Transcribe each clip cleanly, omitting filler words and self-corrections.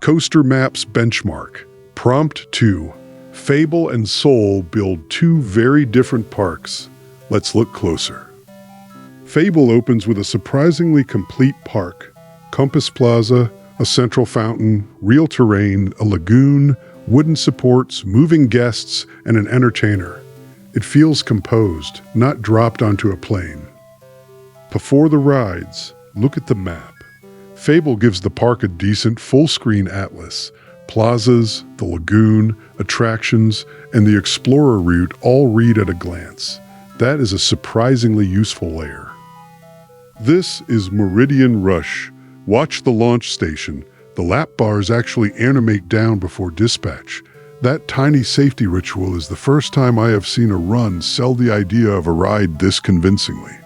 Coaster Maps Benchmark. Prompt 2. Fable and Soul build two very different parks. Let's look closer. Fable opens with a surprisingly complete park. Compass Plaza, a central fountain, real terrain, a lagoon, wooden supports, moving guests, and an entertainer. It feels composed, not dropped onto a plane. Before the rides, look at the map. Fable gives the park a decent full-screen atlas. Plazas, the lagoon, attractions, and the explorer route all read at a glance. That is a surprisingly useful layer. This is Meridian Rush. Watch the launch station. The lap bars actually animate down before dispatch. That tiny safety ritual is the first time I have seen a run sell the idea of a ride this convincingly.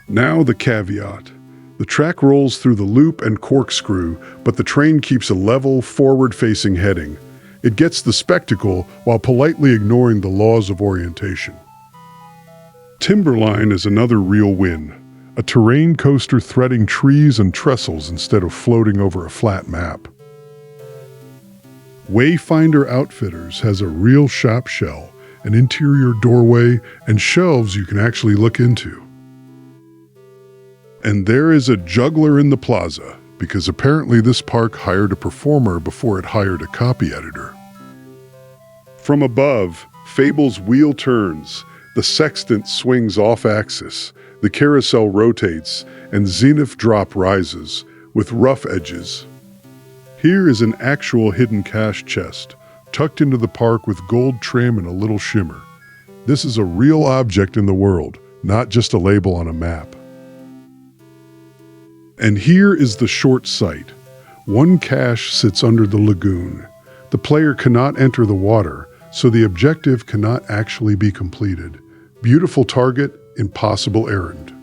Now the caveat. The track rolls through the loop and corkscrew, but the train keeps a level, forward-facing heading. It gets the spectacle while politely ignoring the laws of orientation. Timberline is another real win. A terrain coaster threading trees and trestles instead of floating over a flat map. Wayfinder Outfitters has a real shop shell, an interior doorway, and shelves you can actually look into. And there is a juggler in the plaza, because apparently this park hired a performer before it hired a copy editor. From above, Fable's wheel turns, the sextant swings off-axis, the carousel rotates, and zenith drop rises, with rough edges. Here is an actual hidden cash chest, tucked into the park with gold trim and a little shimmer. This is a real object in the world, not just a label on a map. And here is the short sight. One cache sits under the lagoon. The player cannot enter the water, so the objective cannot actually be completed. Beautiful target, impossible errand.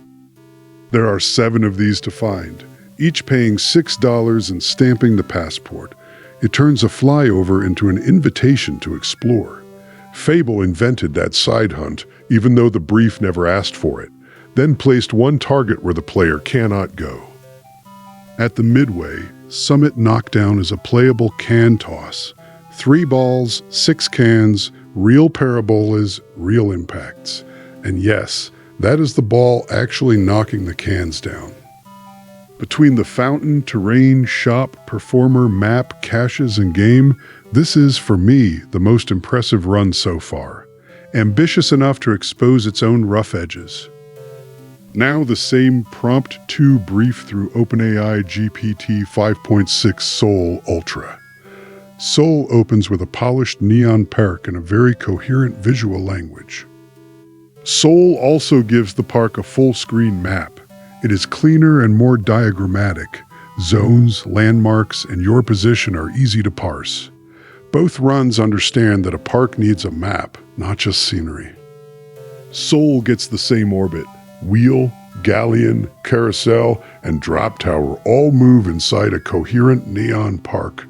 There are 7 of these to find, each paying $6 and stamping the passport. It turns a flyover into an invitation to explore. Fable invented that side hunt, even though the brief never asked for it, then placed one target where the player cannot go. At the midway, Summit Knockdown is a playable can toss. 3 balls, 6 cans, real parabolas, real impacts. And yes, that is the ball actually knocking the cans down. Between the fountain, terrain, shop, performer, map, caches, and game, this is, for me, the most impressive run so far. Ambitious enough to expose its own rough edges. Now the same Prompt 2 brief through OpenAI GPT 5.6 Soul Ultra. Soul opens with a polished neon park and a very coherent visual language. Soul also gives the park a full-screen map. It is cleaner and more diagrammatic. Zones, landmarks, and your position are easy to parse. Both runs understand that a park needs a map, not just scenery. Soul gets the same orbit. Wheel, galleon, carousel, and drop tower all move inside a coherent neon park.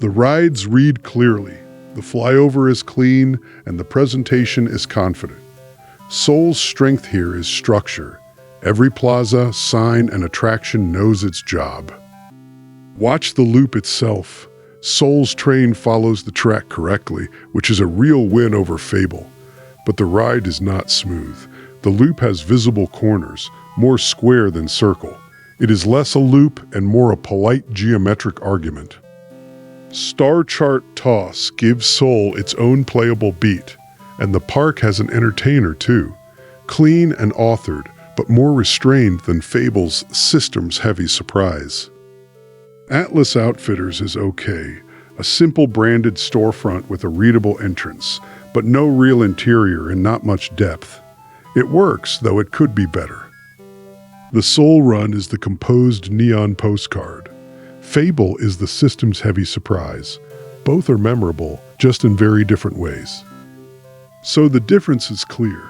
The rides read clearly, the flyover is clean, and the presentation is confident. Soul's strength here is structure. Every plaza, sign, and attraction knows its job. Watch the loop itself. Soul's train follows the track correctly, which is a real win over Fable. But the ride is not smooth. The loop has visible corners, more square than circle. It is less a loop and more a polite geometric argument. Star Chart Toss gives Soul its own playable beat, and the park has an entertainer too. Clean and authored, but more restrained than Fable's systems-heavy surprise. Atlas Outfitters is okay, a simple branded storefront with a readable entrance, but no real interior and not much depth. It works, though it could be better. The Soul Run is the composed neon postcard. Fable is the systems-heavy surprise. Both are memorable, just in very different ways. So the difference is clear.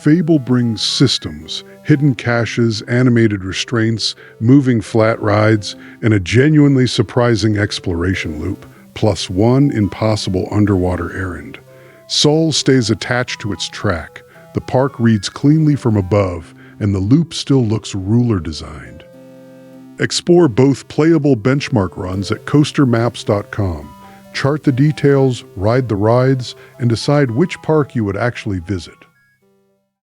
Fable brings systems, hidden caches, animated restraints, moving flat rides, and a genuinely surprising exploration loop, plus one impossible underwater errand. Soul stays attached to its track. The park reads cleanly from above, and the loop still looks ruler-designed. Explore both playable benchmark runs at coastermaps.com. Chart the details, ride the rides, and decide which park you would actually visit.